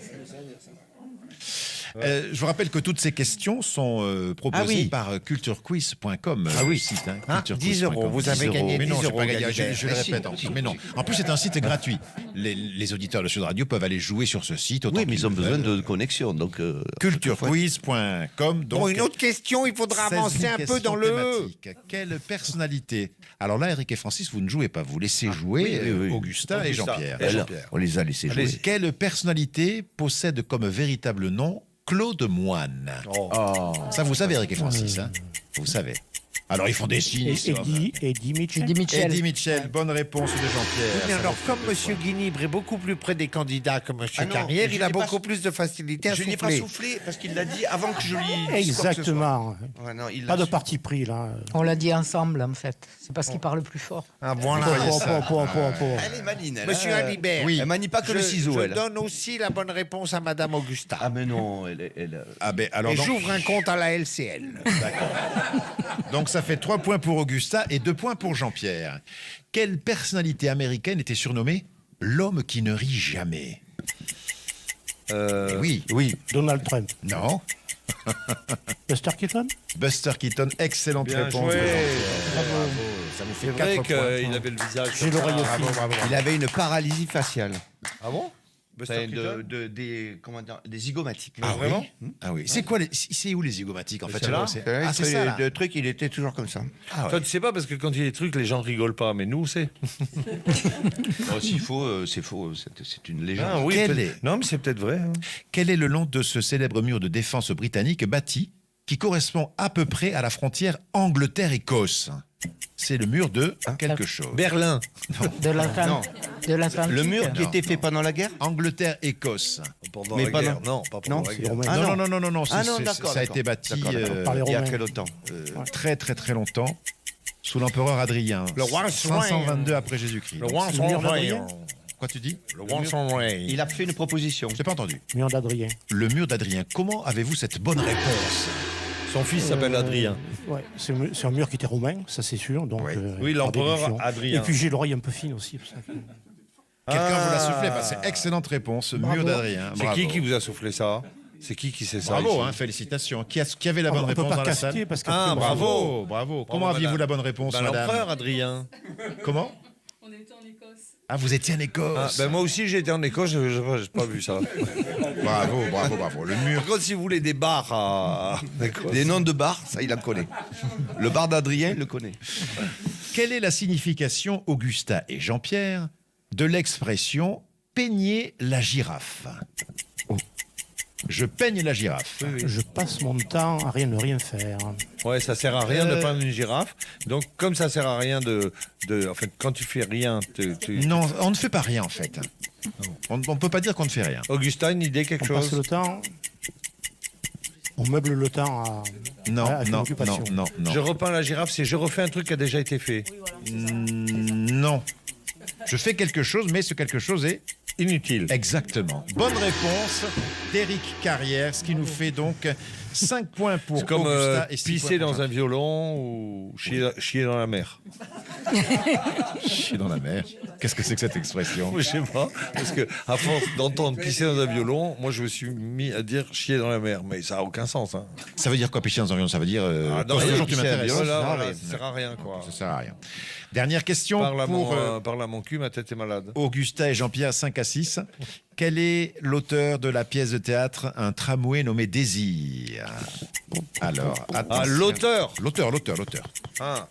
Je vous rappelle que toutes ces questions sont proposées par culturequiz.com. Ah oui. Site, hein, 10 euros. Vous avez gagné 10 Mais non, j'ai euros. pas gagné. Je le Ah, répète. Mais non. En plus, c'est un site gratuit. Les auditeurs de Sud Radio peuvent aller jouer sur ce site. Oui, mais ils ont besoin de connexion. Donc, culturequiz.com. Bon, une autre question, il faudra avancer un peu dans le... thématiques. Quelle personnalité? Alors là, Eric et Francis, vous ne jouez pas. Vous laissez jouer Augustin et Jean-Pierre. on les a laissés jouer. Quelle personnalité possède comme véritable nom Claude Moine? Ça, vous savez, Eric et Francis. Hein, vous savez. Alors, ils font des signes. Eddie Mitchell. Eddie Mitchell, bonne réponse de Jean-Pierre. Mais alors, comme M. Guinibre est beaucoup plus près des candidats que M. Carrière, il a beaucoup plus de facilité à souffler. Je n'ai pas soufflé parce qu'il l'a dit avant que je lui... Exactement. Ouais, non, Pas de parti pris, là. On l'a dit ensemble, en fait. C'est parce qu'il parle plus fort. Ah, voilà. Elle est maline, elle. Monsieur Alibert, oui. Elle manie pas que le ciseau, je elle. donne aussi la bonne réponse à Madame Augusta. Ah, mais non, Alors, et j'ouvre un compte à la LCL. D'accord. Donc ça fait 3 points pour Augusta et 2 points pour Jean-Pierre. Quelle personnalité américaine était surnommée l'homme qui ne rit jamais? Oui. Donald Trump. Non. Buster Keaton. Buster Keaton, excellente Bien réponse. joué. de Jean-Pierre. Bravo. Ça vous fait C'est 4 vrai points. qu'il avait le visage. J'ai l'oreille aussi. Il avait une paralysie faciale. Ah bon? Buster Keaton des zygomatiques. Ah, vraiment? Ah oui. C'est quoi c'est où les zygomatiques en fait? c'est là. Ah, c'est ça. Là. Le truc, il était toujours comme ça. Ah, Toi, tu sais pas parce que quand il y a des trucs, les gens rigolent pas, mais nous, c'est. S'il faut, c'est faux. C'est une légende. Ah oui. Quel est- Non, mais c'est peut-être vrai. Hein. Quel est le nom de ce célèbre mur de défense britannique bâti qui correspond à peu près à la frontière Angleterre-Écosse? C'est le mur de quelque chose. Berlin. De l'Atlantique. Le mur qui était fait pendant la guerre. Angleterre-Écosse. Pendant Mais la pas guerre. Non, pas pendant la c'est guerre. romain. Ah, non, non. non, non, non, Ah non, d'accord, ça a été bâti Par les Il y a Romains. très longtemps. très très très longtemps sous l'empereur Adrien. Le roi 522 après Jésus-Christ. Le roi C'est le mur sans d'Adrien. Quoi tu dis? Le roi sans Il a fait une proposition. J'ai pas entendu. Mur d'Adrien. Le mur d'Adrien. Comment avez-vous cette bonne réponse? Son fils s'appelle Adrien. Ouais, c'est un mur qui était romain, ça c'est sûr. Donc, Oui, par l'empereur déduction. Adrien. Et puis j'ai l'oreille un peu fine aussi. Pour ça que... Quelqu'un vous l'a soufflé? C'est excellente réponse. Mur d'Adrien. C'est Bravo. qui vous a soufflé ça? C'est qui sait ça? Bravo, ici hein, félicitations. Qui avait la bonne on peut réponse pas dans la casquer salle? parce que Ah, Bravo, bravo. Comment aviez-vous madame. la bonne réponse, madame? L'empereur Adrien. Comment? On était en Écosse. Ah, vous étiez en Écosse. Moi aussi, j'ai été en Écosse, j'ai pas vu ça. Bravo, bravo, bravo. Le mur. Par contre, si vous voulez des bars à Écosse. Des noms de bars, ça, il en connaît. Le bar d'Adrien, il le connaît. Quelle est la signification, Augusta et Jean-Pierre, de l'expression peigner la girafe? Je peigne la girafe. Je passe mon temps à ne rien faire. Ouais, ça sert à rien de peindre une girafe. Donc, comme ça sert à rien en fait, quand tu fais rien, Non, on ne fait pas rien en fait. On ne peut pas dire qu'on ne fait rien. Augustin, une idée, quelque On chose? passe le temps. On meuble le temps à. Non, à une non, occupation. non, non, Je non. repeins la girafe, c'est je refais un truc qui a déjà été fait. Non. Je fais quelque chose, mais ce quelque chose est inutile. Exactement. Bonne réponse d'Éric Carrière, ce qui nous fait donc 5 points pour C'est comme Augusta et 6 pisser points pour dans un violon ou chier dans la mer. Chier dans la mer. Qu'est-ce que c'est que cette expression? Je sais pas, parce que à force d'entendre pisser dans un violon, moi je me suis mis à dire chier dans la mer, mais ça a aucun sens. Hein. Ça veut dire quoi, pisser dans un violon? Ça veut dire dans ce rien, jour tu m'intéresses. Voilà, ça sert à rien quoi. Ça sert à rien. Dernière question Parle à mon cul, ma tête est malade. Augusta et Jean-Pierre, 5-6. Quel est l'auteur de la pièce de théâtre Un tramway nommé Désir? Alors, l'auteur. L'auteur. Ah,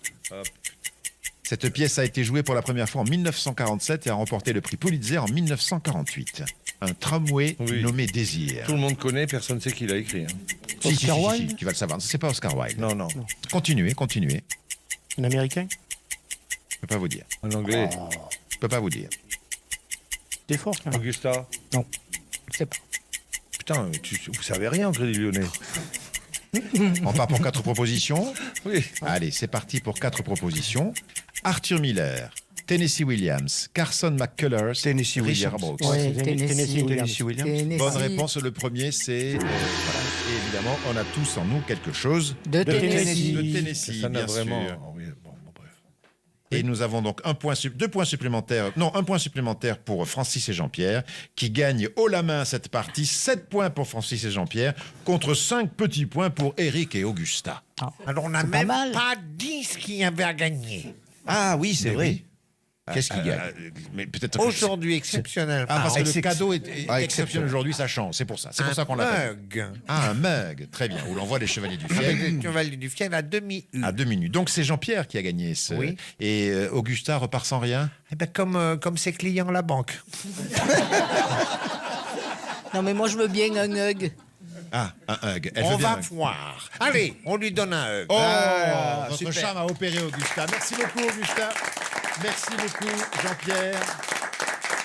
Cette pièce a été jouée pour la première fois en 1947 et a remporté le prix Pulitzer en 1948. Un tramway nommé Désir. Tout le monde connaît, personne ne sait qui l'a écrit. Hein. Si, tu vas le savoir. C'est pas Oscar Wilde. Non. Continuez. Un Américain? Je peux pas vous dire. En anglais. Je peux pas vous dire. T'es fort, quand même. Augusta? Non. Je sais pas. Putain, vous savez rien en Crédit Lyonnais. On part pour 4 propositions. Oui. Allez, c'est parti pour 4 propositions. Arthur Miller, Tennessee Williams, Carson McCullers, Tennessee Richard Williams. Brooks. Ouais, Tennessee Williams. Bonne réponse, le premier c'est... voilà. Et évidemment, on a tous en nous quelque chose De Tennessee. de Tennessee, Ça n'a bien vraiment... sûr. Oh oui, bon, bref. Et nous avons donc un point supplémentaire pour Francis et Jean-Pierre, qui gagnent haut la main cette partie. 7 points pour Francis et Jean-Pierre, contre 5 petits points pour Eric et Augusta. Alors, on n'a même pas dit ce qu'il y avait à gagner. Ah oui, c'est vrai. Qu'est-ce qu'il gagne mais peut-être aujourd'hui, exceptionnellement. parce que le cadeau est exceptionnel aujourd'hui, ça change. C'est pour ça. C'est pour ça qu'on l'appelle. Un mug. Très bien. Où l'on voit les Chevaliers du Fiel. Avec les Chevaliers du Fiel à demi-U. À demi-nu. Donc c'est Jean-Pierre qui a gagné. Oui. Et Augusta repart sans rien. Eh ben, comme ses clients à la banque. Non, mais moi, je veux bien un hug. Ah, un hug. On va voir. Allez, on lui donne un hug. Votre super. charme a opéré, Augusta. Merci beaucoup, Augusta. Merci beaucoup, Jean-Pierre.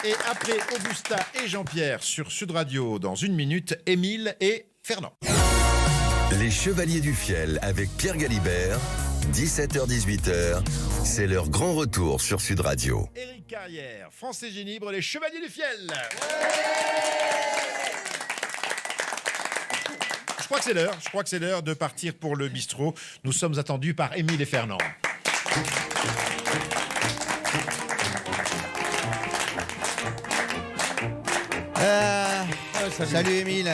Et après Augusta et Jean-Pierre sur Sud Radio, dans 1 minute, Émile et Fernand. Les Chevaliers du Fiel avec Pierre Galibert, 17h-18h, c'est leur grand retour sur Sud Radio. Éric Carrière, Français Génibre, les Chevaliers du Fiel. Je crois que c'est l'heure de partir pour le bistrot. Nous sommes attendus par Émile et Fernand. Salut Émile.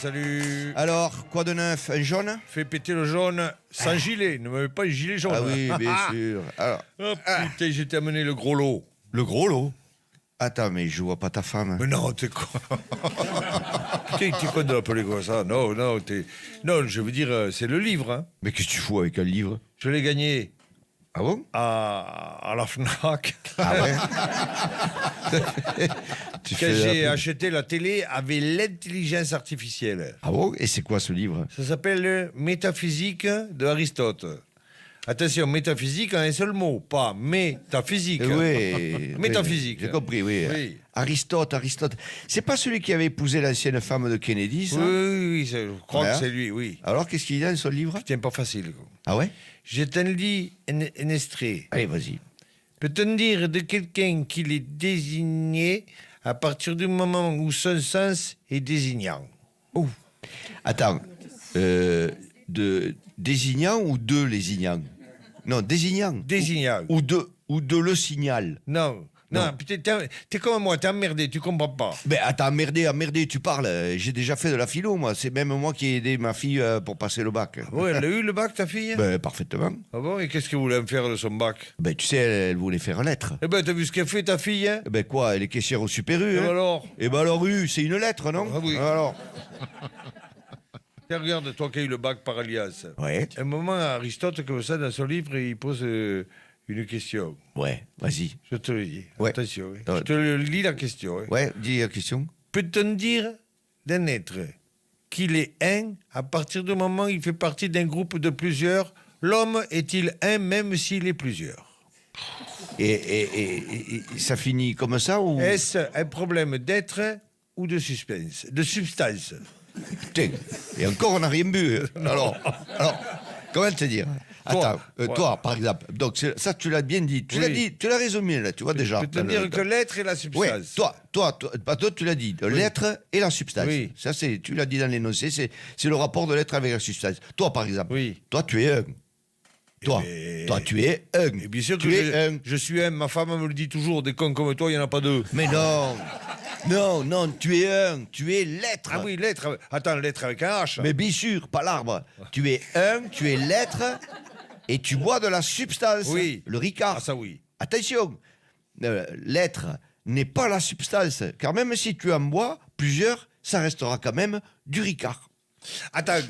Salut. Alors, quoi de neuf? Un jaune? Fais péter le jaune sans gilet. Ne me mets pas un gilet jaune. Ah oui, bien sûr. Alors, oh putain, j'ai amené le gros lot. le gros lot? Attends, mais je vois pas ta femme. Mais non, t'es quoi? Putain, t'es con de l'appeler comme ça. Non, je veux dire, c'est le livre. Hein. Mais qu'est-ce que tu fous avec un livre? Je l'ai gagné. Ah bon? À la FNAC. Ah ouais. Quand j'ai acheté la télé avec l'intelligence artificielle. Ah bon? Et c'est quoi ce livre? Ça s'appelle Métaphysique de Aristote. Attention, métaphysique en un seul mot, pas métaphysique. Oui. Métaphysique. J'ai compris, oui. Aristote. C'est pas celui qui avait épousé l'ancienne femme de Kennedy, ça? Oui, je crois que c'est lui, oui. Alors, qu'est-ce qu'il y a dans son livre? Putain, pas facile. Quoi. Ah ouais? Je t'en lis un extrait. Allez, vas-y. Peut-on dire de quelqu'un qu'il est désigné à partir du moment où son sens est désignant? Attends. De désignant ou de lésignant? Non, désignant. Désignant. Ou de le signal. Non, putain, t'es comme moi, t'es emmerdé, tu comprends pas. Ben attends, emmerdé, tu parles. J'ai déjà fait de la philo, moi. C'est même moi qui ai aidé ma fille pour passer le bac. Ouais, elle a eu le bac, ta fille? Ben parfaitement. Ah bon, et qu'est-ce qu'elle voulait me faire de son bac? Ben tu sais, elle voulait faire lettre. Eh ben, t'as vu ce qu'elle fait, ta fille, hein? Ben quoi, elle est caissière au Super U, Et hein? alors? Eh ben alors, U, c'est une lettre, non? Ah oui. Alors. Tiens, regarde, toi qui as eu le bac par alliance. Ouais. À un moment, Aristote, comme ça, dans son livre, il pose une question. Ouais, vas-y. Je te le dis. Ouais. Attention. Hein. Je te lis la question. Hein. Ouais, dis la question. Peut-on dire d'un être qu'il est un à partir du moment où il fait partie d'un groupe de plusieurs? L'homme est-il un même s'il est plusieurs? Et ça finit comme ça ou... Est-ce un problème d'être ou de suspense? De substance? Putain, et encore on n'a rien bu. Alors, comment te dire? Attends, toi, par exemple, donc ça tu l'as bien dit, tu l'as résumé là, tu vois déjà. Peut-on dire que l'être et la substance? Oui, toi, tu l'as dit, l'être et la substance. Oui. Ça tu l'as dit dans l'énoncé, c'est le rapport de l'être avec la substance. Toi, par exemple, toi tu es un. Toi, tu es un. Et bien sûr tu que es un. Je suis un. Ma femme me le dit toujours, des cons comme toi, il n'y en a pas deux. Mais non. Non, tu es un, tu es l'être. Ah oui, l'être. Attends, l'être avec un H. Mais bien sûr, pas l'arbre. Tu es un, tu es l'être, et tu bois de la substance. Oui. Le Ricard. Ah ça oui. Attention, l'être n'est pas la substance, car même si tu en bois plusieurs, ça restera quand même du Ricard. Attends,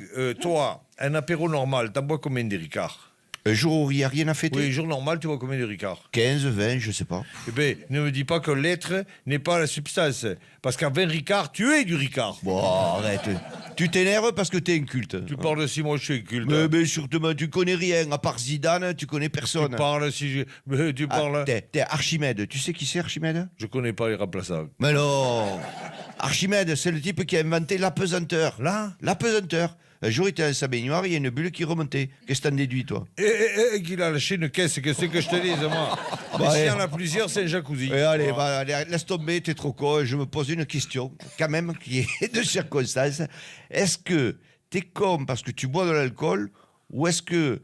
toi, un apéro normal, t'en bois combien de Ricard? Un jour où il n'y a rien à fêter? Oui, jour normal, tu bois combien de Ricard? 15, 20, je sais pas. Eh bien, ne me dis pas que l'être n'est pas la substance. Parce qu'à 20 Ricard, tu es du Ricard. Bon, arrête. Tu t'énerves parce que t'es inculte. Tu parles si moi je suis inculte. Mais surtout, tu connais rien. À part Zidane, tu connais personne. Tu parles si je... Mais tu parles... T'es Archimède. Tu sais qui c'est Archimède? Je connais pas les remplaçants. Mais non. Archimède, c'est le type qui a inventé l'apesanteur. Là? L'apesanteur. Un jour, il était dans sa baignoire, il y a une bulle qui remontait. Qu'est-ce que t'en déduis, toi? Et qu'il a lâché une caisse, qu'est-ce que je te dis, moi? Bah, s'il y en a plusieurs, c'est un jacuzzi. Allez, laisse tomber, t'es trop con. Je me pose une question, quand même, qui est de circonstance. Est-ce que t'es con parce que tu bois de l'alcool, ou est-ce que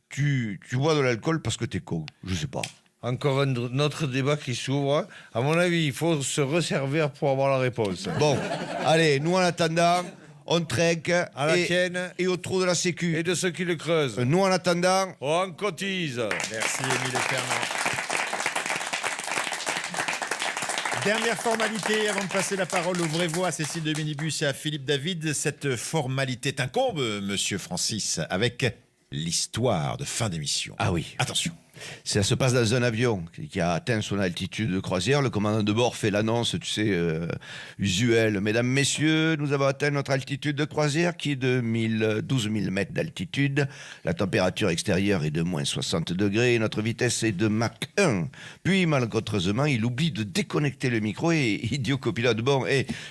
tu bois de l'alcool parce que t'es con? Je sais pas. Encore un autre débat qui s'ouvre. À mon avis, il faut se resservir pour avoir la réponse. Bon, allez, nous en attendant, on trinque à la tienne et au trou de la sécu. Et de ceux qui le creusent. Nous en attendant, on cotise. Merci Émile et Fernand. Dernière formalité avant de passer la parole aux vraies voix à Cécile de Minibus et à Philippe David. Cette formalité t'incombe, monsieur Francis, avec l'histoire de fin d'émission. Ah oui. Attention. Ça se passe dans un avion qui a atteint son altitude de croisière. Le commandant de bord fait l'annonce, tu sais, usuelle. Mesdames, messieurs, nous avons atteint notre altitude de croisière qui est de 12 000 mètres d'altitude. La température extérieure est de moins 60 degrés et notre vitesse est de Mach 1. Puis, malencontreusement, il oublie de déconnecter le micro et il dit au copilote, bon,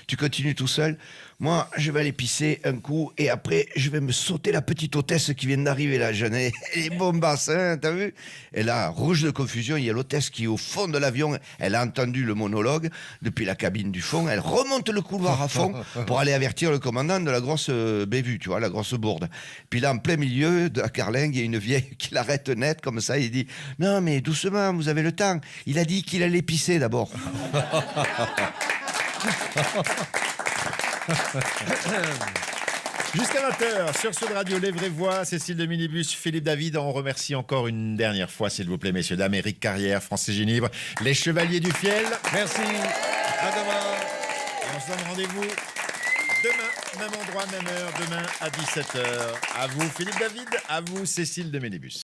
tu continues tout seul. Moi, je vais aller pisser un coup et après, je vais me sauter la petite hôtesse qui vient d'arriver là. Elle est bombasse, hein, t'as vu? Et là, rouge de confusion, il y a l'hôtesse qui est au fond de l'avion. Elle a entendu le monologue depuis la cabine du fond. Elle remonte le couloir à fond pour aller avertir le commandant de la grosse bévue, tu vois, la grosse bourde. Puis là, en plein milieu de la carlingue, il y a une vieille qui l'arrête net comme ça. Il dit, non mais doucement, vous avez le temps. Il a dit qu'il allait pisser d'abord. Jusqu'à 20h sur Sud Radio, les vraies voix, Cécile de Minibus, Philippe David. On remercie encore une dernière fois, s'il vous plaît, messieurs, dames, Éric Carrière, Francis Génibre, les Chevaliers du Fiel. Merci, à demain. Et on se donne rendez-vous demain, même endroit, même heure, demain à 17h. À vous, Philippe David, à vous, Cécile de Minibus.